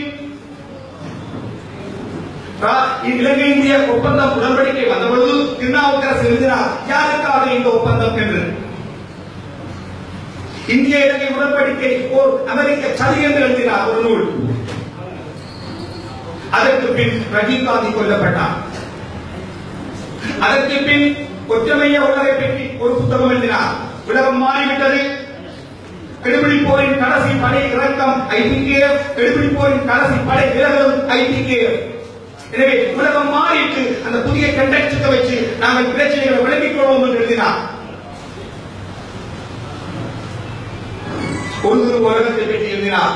இலங்கை இந்திய ஒப்பந்தம் உடன்படிக்கை வந்தபொழுது திருநாவுக்கரசு எழுதினார், யாருக்காக இந்த ஒப்பந்தம் என்று. இந்திய இலங்கை உடன்படிக்கை ஓர் அமெரிக்க சதி என்று எழுதினார் ஒரு நூல். அதற்கு பின் ராஜீவ் காந்தி கொல்லப்பட்டார். அதற்கு பின் ஒற்றுமைய உலகை பற்றி ஒரு புத்தகம் எழுதினார். உலகம் மாறிவிட்டது. கெடுபிடி போரின் கடைசி படை இறக்கம் IPKF, கெடுபிடி போரின் கடைசி படை விலகலும் IPKF. எனவே உலகம் மாறிட்டு அந்த புதிய கண்டக்டரை வச்சு நாங்கள் பிரச்சனைகளை விளங்கிக் கொள்வோம் என்று எழுதினார். ஒரு உலகத்தை பற்றி எழுதினார்.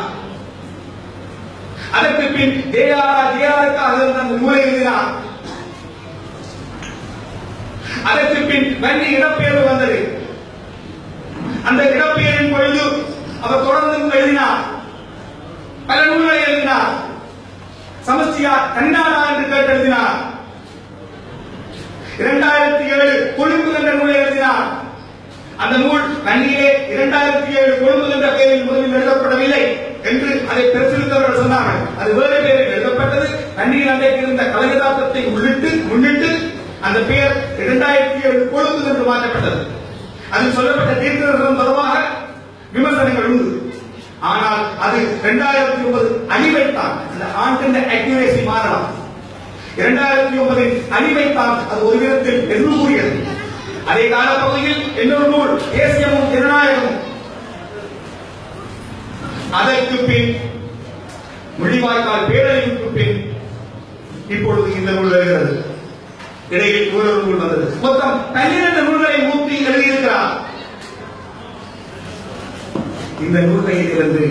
அதற்கு பின் ஜெயாருக்காக அந்த நூலை எழுதினார். அதற்கு பின் வன்னி இடப்பெயர்வு வந்தது. அந்த இடப்பெயரின் பொழுது அவர் தொடர்ந்து எழுதினார். பல நூல்களை எழுதினார். சமஸ்தியா கண்ணாடா என்று கேட்டு எழுதினார். 2007 கொழும்பு என்ற நூலை எழுதினார். அந்த நூல் வன்னியிலே 2007 கொழும்பு என்ற பெயரில் முதலில் எழுதப்படவில்லை என்று அதை பிரசுரித்தவர்கள் சொன்னார்கள். அது வேறு பெயரில் எழுதப்பட்டது. வன்னியில் அன்றைக்கு இருந்த கலையதார்த்தத்தை முன்னிட்டு அந்த பெயர் 2007 கொழும்பு என்று மாற்றப்பட்டது. அதில் சொல்லப்பட்ட தீர்க்கதரிசனம் தொடர்பாக விமர்சனங்கள் உண்டு. ஆனால் அது 2009 அணிவைத்தான். அந்த ஆண்டின் அக்யூரேசி மாறலாம். 2009 அணிவைத்தான் அது ஒரு விதத்தில் என்று கூறியது. அதே காலப்பகுதியில் இன்னொரு நூல் தேசியமும் ஜனநாயகமும். அதற்கு பின் முள்ளிவாய்க்கால் பேரழிவுக்கு பின் இப்பொழுது இந்த நூல் வருகிறது. இடையில் ஒரு நூல் வந்தது. மொத்தம் 12 நூல்களை மூர்த்தி எழுதியிருக்கிறார். இந்த நூல்களிலிருந்து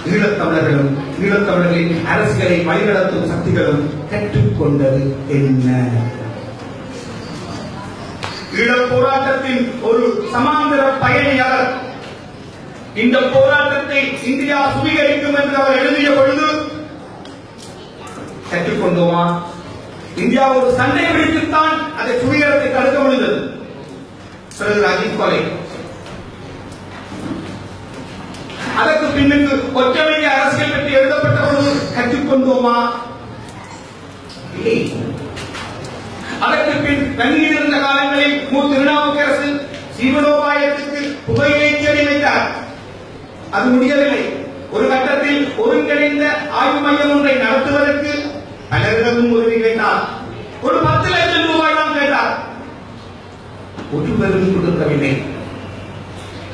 ஈழத்தமிழர்களும் ஈழத்தமிழர்களின் அரசியலை வழிநடத்தும் சக்திகளும் கற்றுக்கொண்டது என்ன? ஈழப் போராட்டத்தின் ஒரு சமாந்தர பயணியாளர். இந்த போராட்டத்தை இந்தியா சுவீகரிக்கும் என்று அவர் எழுதிய பொழுது கற்றுக்கொண்டோமா? இந்தியா ஒரு சண்டை பிடித்துத்தான் அதை சுவீகரத்தை தடுக்க முடிந்தது. ராஜீவ் கொலை. அதற்கு பின்னுக்கு ஒற்றைமைய அரசியல் பற்றி எழுதப்பட்ட பொழுது கற்றுக்கொண்டோமா? இல்லை. அதற்கு பின் வன்னியில் இருந்த காலங்களில் திருநாவுக்கரசு சீவனோபாயத்துக்கு புகையிலை தேடி வைத்தார். அது முடியவில்லை. ஒரு கட்டத்தில் ஒருங்கிணைந்த ஆய்வு மையம் ஒன்றை நடத்துவதற்கு பலரிடமும் உதவி கேட்டார். ஒரு 10 லட்சம் ரூபாய் தான் கேட்டார். ஒருவரும் கொடுக்கவில்லை.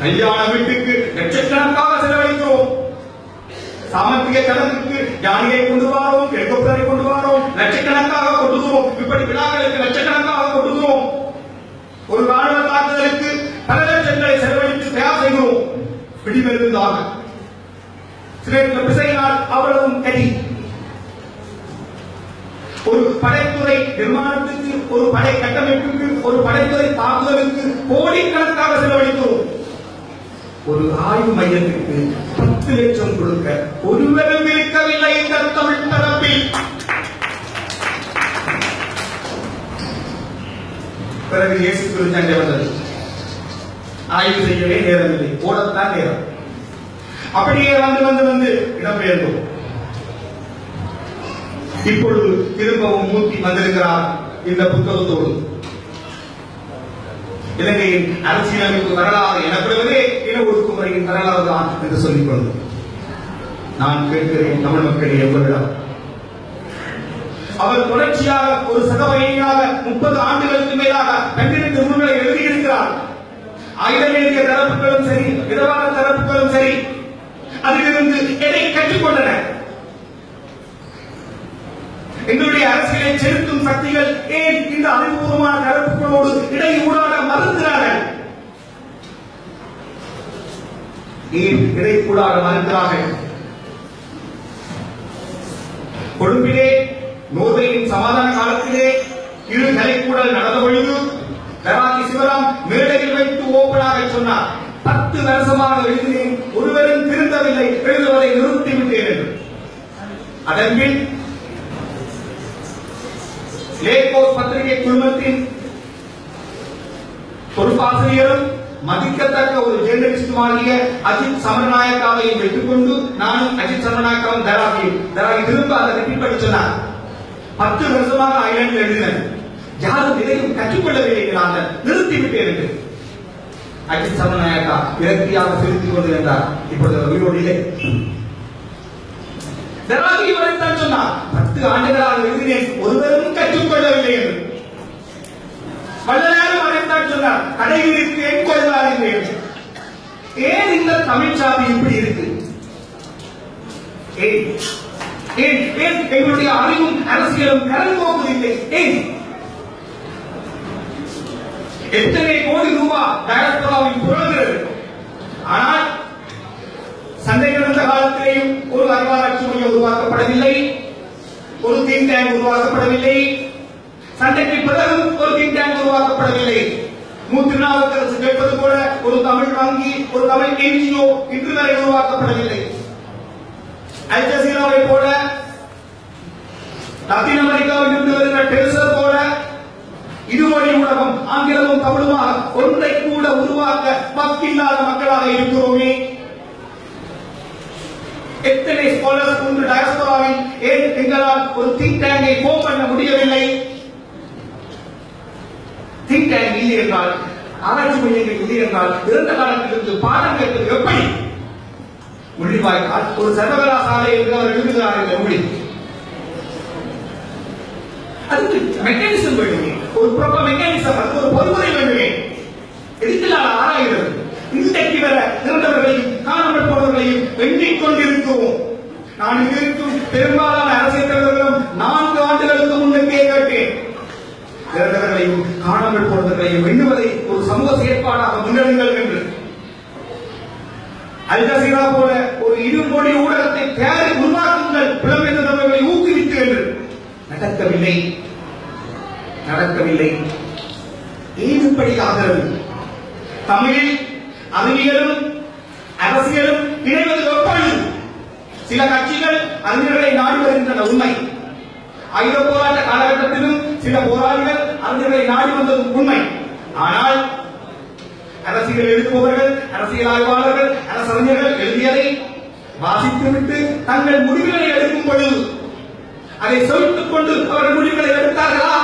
கல்யாண வீட்டுக்கு லட்சக்கணக்காக செலவழிக்கிறோம். சாமர்த்திய கணக்குக்கு யானையை கொண்டு வாரோம், ஹெலிகாப்டரை கொண்டு வாரோம், லட்சக்கணக்காக கொண்டுகிறோம். இப்படி விழாக்களுக்கு லட்சக்கணக்காக கொண்டுகிறோம். ஒரு ராணுவ தாக்குதலுக்கு பல லட்சங்களை செலவழித்து தயார் செய்கிறோம். பிடிமெருந்தாக சில பிசையினால் அவ்வளவும் கடி. ஒரு படைத்துறை நிர்மாணத்துக்கு, ஒரு படை கட்டமைப்புக்கு, ஒரு படைத்துறை தாக்குதலுக்கு கோடிக்கணக்காக செலவழிக்கிறோம். ஒரு ஆய்வு மையத்துக்கு 10 லட்சம் கொடுக்க ஒருவரும் இருக்கவில்லை இந்த தமிழ் தரப்பில். பிறகு இயேசு குறிச்சண்டை வந்தது. ஆய்வு செய்யவே நேரமில்லை, ஓடத்தான் நேரம். அப்படியே வந்து இடம்பெயர்ந்தோம். இப்பொழுது திரும்பவும் மூர்த்தி வந்திருக்கிறார் இந்த புத்தகத்தோடு. இலங்கையின் அரசியலமைப்பு வரலாறு எனப்படுவதே இன ஒடுக்குமுறையின் வரலாறு தான் என்று சொல்லிக் கொள்ளும். நான் கேட்கிறேன் தமிழ் மக்கள் எவ்வளவு அவர் தொடர்ச்சியாக ஒரு சக பயணியாக 30 ஆண்டுகளுக்கு மேலாக 12 நூல்களை எழுதியிருக்கிறார். ஆயுதமேந்திய தரப்புகளும் சரி, விதவாத தரப்புகளும் சரி, அதிலிருந்து எதை கற்றுக்கொண்டன? எங்களுடைய அரசியலை செலுத்தும் சக்திகள் ஏன் இந்த அறிவுபூர்வமான தரப்புகளோடு இடையூடாக மறுக்கிறார்கள்? ஏன் இடைக்கூடாக மறுக்கிறார்கள்? கொழும்பிலே நோர்வேயின் சமாதான காலத்திலே இரு கலைக்கூடல் நடந்த பொழுது தராக்கி சிவராம் மேடையில் வைத்து ஓப்பனாக சொன்னார், 10 வருஷமாக எழுதினேன், ஒருவரும் திருந்தவில்லை, எழுதுவதை நிறுத்திவிட்டேன் என்று. அதன்பின் லேகோஸ் பத்திரிகை குழுமத்தின் பொறுப்பாசிரியரும் மதிக்கத்தக்க ஒரு ஜேர்னலிஸ்டுமாகிய அஜித் சமரநாயக்காவை வைத்துக் கொண்டு நானும் அஜித் சமரநாயக்காவும் தராகி திரும்ப அதை ரிப்பீட் பண்ணி சொன்னார். 10 வருஷமாக ஐலாண்டில் எழுதினேன், யாரும் இதையும் கற்றுக்கொள்ளவில்லை, நாங்கள் நிறுத்திவிட்டேன் என்று அஜித் சமரநாயக்கா விரக்தியாக செலுத்திக் கொண்டு இருந்தார். இப்பொழுது உயிரோடு இல்லை. தராகி வரைத்தான் சொன்னார், 10 ஆண்டுகளாக எழுதினேன், ஒருவரும் கற்றுக்கொள்ளவில்லை என்று. வள்ளலாரும் வரைத்தான் சொன்னார், கடைவிற்கு என் கொள்வார் என்று. ஏன் இந்த தமிழ் சாதி இப்படி இருக்கு? ஏன் எங்களுடைய அறிவும் அரசியலும் கடன் போவதில்லை? ஏன் எத்தனை கோடி ரூபாய் டயஸ்போராவில் புரள்கிறது. ஆனால் சண்டை நடந்த காலத்திலேயும் ஒரு அகராட்சி மையம் உருவாக்கப்படவில்லை, ஒரு திங்க் டேங்க் உருவாக்கப்படவில்லை. சண்டைக்கு பிறகும் ஒரு திங்க் டேங்க் உருவாக்கப்படவில்லை. திருநாவுக்கரசு கேட்பது போல ஒரு தமிழ் வங்கி, ஒரு தமிழ் NGO இன்று வரை உருவாக்கப்படவில்லை. அல் ஜசீராவை போல, லத்தீன் அமெரிக்காவில் இருந்து வருகிற டெல்சர் போல இருமொழி ஊடகம் ஆங்கிலமும் தமிழுமாக ஒன்றை கூட உருவாக்க பக்கில்லாத மக்களாக இருக்கிறோமே. எத்தனை ஸ்காலர்ஸ் ஒன்று டயஸ்போராவில் ஏன் எங்களால் ஒரு திங்க் டேங்கை ஃபார்ம் பண்ண முடியவில்லை? திங்க் டேங்க் இல்லை என்றால், ஆராய்ச்சி மையங்கள் இல்லை என்றால், இறந்த காலத்திலிருந்து பாடம் கேட்பது எப்படி? முள்ளிவாய்க்கால் ஒரு சர்வகலாசாலை என்று அவர் எழுதுகிறார். இந்த மொழி அதுக்கு மெக்கானிசம் வேண்டுமே, ஒரு ப்ராப்பர் மெக்கானிசம், அது ஒரு பொறுமுறை வேண்டுமே. எதுக்கெல்லாம் ஆராய்கிறது? இன்றைக்கு வர இறந்தவர்களையும் காணாமல் போனவர்களையும் எண்ணிக்கொண்டிருக்கிறோம். நான் இருக்கும் பெரும்பாலான அரசியல் தலைவர்களும் 4 ஆண்டுகளுக்கு முன்னே கேட்டேன், இறந்தவர்களையும் காணாமல் போனவர்களையும் எண்ணுவதை ஒரு சமூக செயற்பாடாக முன்னெடுங்கள் என்று. அல் ஜசீரா போல ஒரு இருமொழி ஊடகத்தை தயாரி உருவாக்குங்கள், புலம்பெயர்ந்த தமிழர்களை ஊக்குவித்து என்று. நடக்கவில்லை. ஏன் இப்படி ஆகிறது? தமிழில் அறிவியலும் அரசியலும் இணைவது எப்பொழுது? சில கட்சிகள் அறிஞர்களை நாடி வருகின்றன, உண்மை. ஆயுத போராட்ட காலகட்டத்திலும் சில போராளிகள் அறிஞர்களை நாடி வந்ததும் உண்மை. ஆனால் அரசியல் எழுதுபவர்கள், அரசியல் ஆய்வாளர்கள், அரசறிஞர்கள் எழுதியதை வாசித்துவிட்டு தங்கள் முடிவுகளை எடுக்கும் பொழுது அதை சொல்லிட்டுக் கொண்டு அவர்கள் முடிவுகளை எடுத்தார்களா?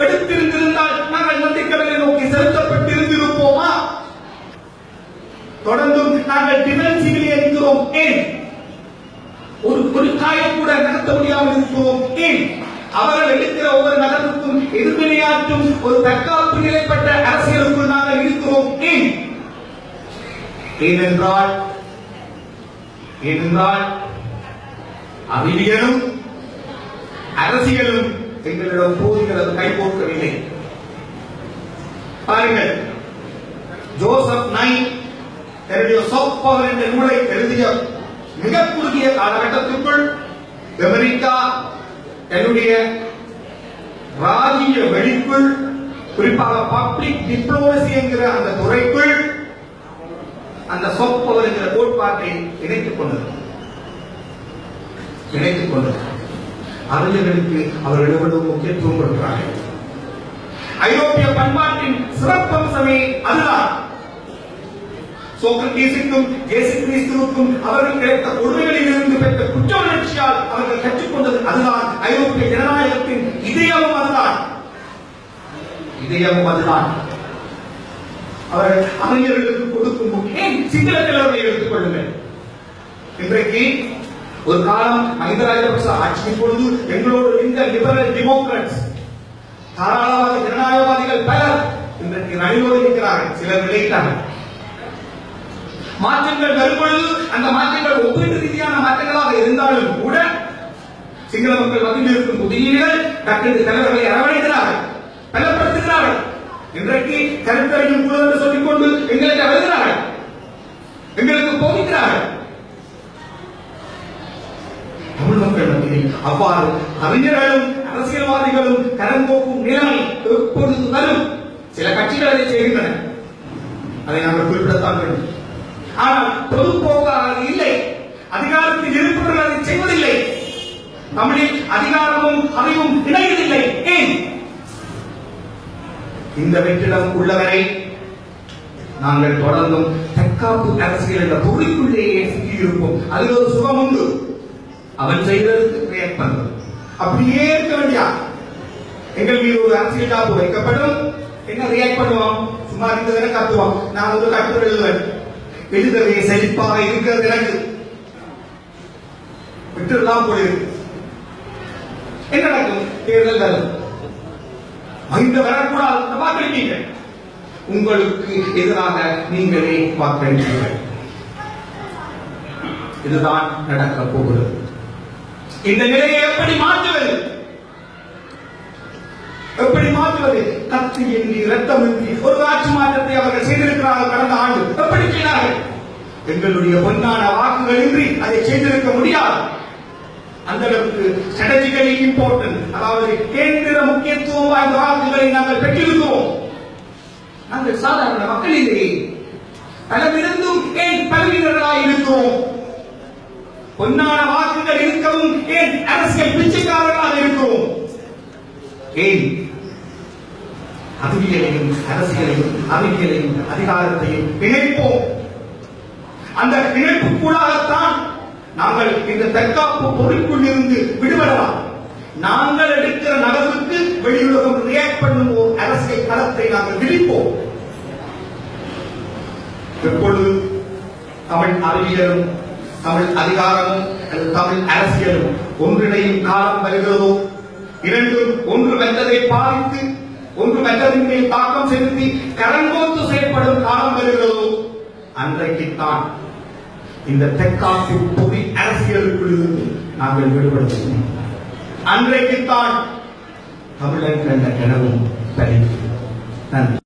எடுத்திருந்திருந்தால் நாங்கள் நந்திக்கடலை நோக்கி செலுத்தப்பட்டிருந்திருப்போமா? தொடர்ந்தும் நாங்கள் டிஃபென்சிவ்லி இருக்கிறோம். ஏன் ஒரு காயம் கூட நடத்த முடியாமல் இருக்கிறோம்? ஏன் அவர்கள் எடுக்கிற ஒவ்வொரு நகரத்துக்கும் எதிர்வினையாற்றும் ஒரு தற்காப்பு நிலைப்பட்ட அரசியலுக்குள் நாங்கள் இருக்கிறோம்? ஏனென்றால் அறிவியலும் அரசியலும் எங்களிடம் போதிகளது கைகோர்க்கவில்லை. பாருங்கள், ஜோசப் நைட் தன்னுடைய சாஃப்ட் பவர் என்ற நூலை எழுதிய மிக குறுகிய காலகட்டத்திற்குள் அமெரிக்கா தன்னுடைய ராஜ்ய வெளிக்குள், குறிப்பாக பப்ளிக் டிப்ளோமசி என்கிற அந்த துறைக்குள் அந்த சொற்பவர் என்கிற கோட்பாட்டை இணைத்துக் கொண்டது. அறிஞர்களுக்கு அவர்கள் எவ்வளவு முக்கியத்துவம் கொடுக்கிறார்கள். ஐரோப்பிய பண்பாட்டின் சிறப்பம்சமே அதுதான். சோக்ரடீஸுக்கும் இயேசு கிறிஸ்துவுக்கும் அவர்கள் கிடைத்த கொடுமைகளில் இருந்து பெற்ற குற்ற உணர்ச்சியால் அவர்கள் கற்றுக்கொண்டது அதுதான். ஐரோப்பிய ஜனநாயகத்தின் இதயமும் அதுதான். அவர்கள் அறிஞர்களுக்கு கொடுக்கும் சிங்கள கலவரை எடுத்துக் கொள்ளுங்கள். இன்றைக்கு ஒரு காலம் மஹிந்த ராஜபக்ச ஆட்சியின் பொழுது எங்களோடு இருந்த லிபரல் டெமோக்ராட்ஸ், தாராளவாத ஜனநாயகவாதிகள் பலர் இன்றைக்கு நடுவோடு இருக்கிறார்கள். சிலர் விளையிட்டார்கள். மாற்றங்கள் வரும்பொழுது அந்த மாற்றங்கள் ஒப்பீட்டு ரீதியான மாற்றங்களாக இருந்தாலும் கூட சிங்கள மக்கள் மத்தியில் இருக்கும் புதியீடுகள் டாக்டர் தலைவர்களை அரவணைக்கிறார்கள், பலப்படுத்துகிறார்கள். இன்றைக்கு கருத்தரையும் குழு என்று சொல்லிக்கொண்டு எங்களுக்கு வருகிறார்கள், எங்களுக்கு போகிறார்கள். தமிழ் மக்கள் மத்தியில் அவ்வாறு அறிஞர்களும் அரசியல்வாதிகளும் கரங்கோக்கும் நிலைமை எப்பொழுது வரும்? சில கட்சிகள் அதை செய்கின்றன, அதை நாங்கள் குறிப்பிடத்தான் வேண்டும். ஆனால் பொதுப்போக்காக இல்லை. அதிகாரத்தில் இருப்பவர்கள் அதை செய்வதில்லை. தமிழில் அதிகாரமும் அறிவும் இணையதில்லை. ஏன்? இந்த வெற்றிடம் உள்ளவரை நாங்கள் தொடர்ந்தும் தற்காப்பு அரசியல் என்ற பொருளுக்குள்ளேயே சிக்கியிருப்போம். அதில் ஒரு சுகம் உண்டு. அவன் செய்ததற்கு ரியாக்ட் பண்ணுவது அப்படியே இருக்க வேண்டியா? எங்கள் மீது ஒரு அரசியல் காப்பு வைக்கப்படும், என்ன ரியாக்ட் பண்ணுவோம்? சும்மா இருந்ததுன்னு கத்துவோம். நான் ஒரு கட்டுரை எழுதவே செழிப்பாக இருக்கிறது எனக்கு விட்டுலாம் போயிருக்கு. என்ன நடக்கும்? தேர்தல் வரும். மகிந்த வரக்கூடாது வாக்களிப்பீங்க. உங்களுக்கு எதிராக நீங்களே வாக்களிப்பீர்கள். இதுதான் நடக்க போகிறது. இந்த நிலையை எப்படி மாற்றுவது? கத்தி இன்றி ரத்தம் இன்றி ஒரு ஆட்சி மாற்றத்தை அவர்கள் செய்திருக்கிறார்கள். கடந்த ஆண்டு எப்படி செய்தார்கள்? எங்களுடைய பொன்னான வாக்குகள் இன்றி அதை செய்திருக்க முடியாது. அந்த அளவுக்கு ஸ்ட்ராட்டஜிக்கலி இம்பார்ட்டன்ட், அதாவது கேந்திர முக்கியத்துவம் வாய்ந்த வாக்குகளை நாங்கள் பெற்றிருக்கிறோம். நாங்கள் சாதாரண மக்கள் இல்லையே, பலமிருந்தும் ஏன் பலவீனர்களாக இருக்கிறோம்? பொன்னான வாக்குகள் இருக்கவும் ஏன் அரசியல் பிச்சைக்காரர்களாக இருக்கிறோம்? ஏன்? அறிவியலையும் அரசியலையும் அறிவியலையும் அதிகாரத்தையும் இணைப்போம். அந்த இணைப்புக்குள்ளாகத்தான் நாங்கள் இந்த தற்காப்பு பொருளுக்குள் இருந்து விடுபடலாம். நாங்கள் எடுக்கிற நகர்வுக்கு வெளியுலகம் ரியாக்ட் பண்ணும் ஒரு அரசியல் களத்தை நாங்கள் விரிப்போம். எப்பொழுது தமிழ் அறிவியலும் தமிழ் அதிகாரமும் தமிழ் அரசியலும் ஒன்றிணையும் காலம் வருகிறதோ, இரண்டும் ஒன்று மற்றதை பாதித்து ஒன்று மற்றதின் மேல் தாக்கம் செலுத்தி கரங்கோத்து செயல்படும் காலம் வருகிறதோ, அன்றைக்குத்தான் இந்த தற்காப்பு பொது அரசியலுக்குள் இருந்து நாங்கள் விடுபடுவோம். அன்றைக்குத்தான் தமிழன் என்ற கனவும் பலிக்கும். நன்றி.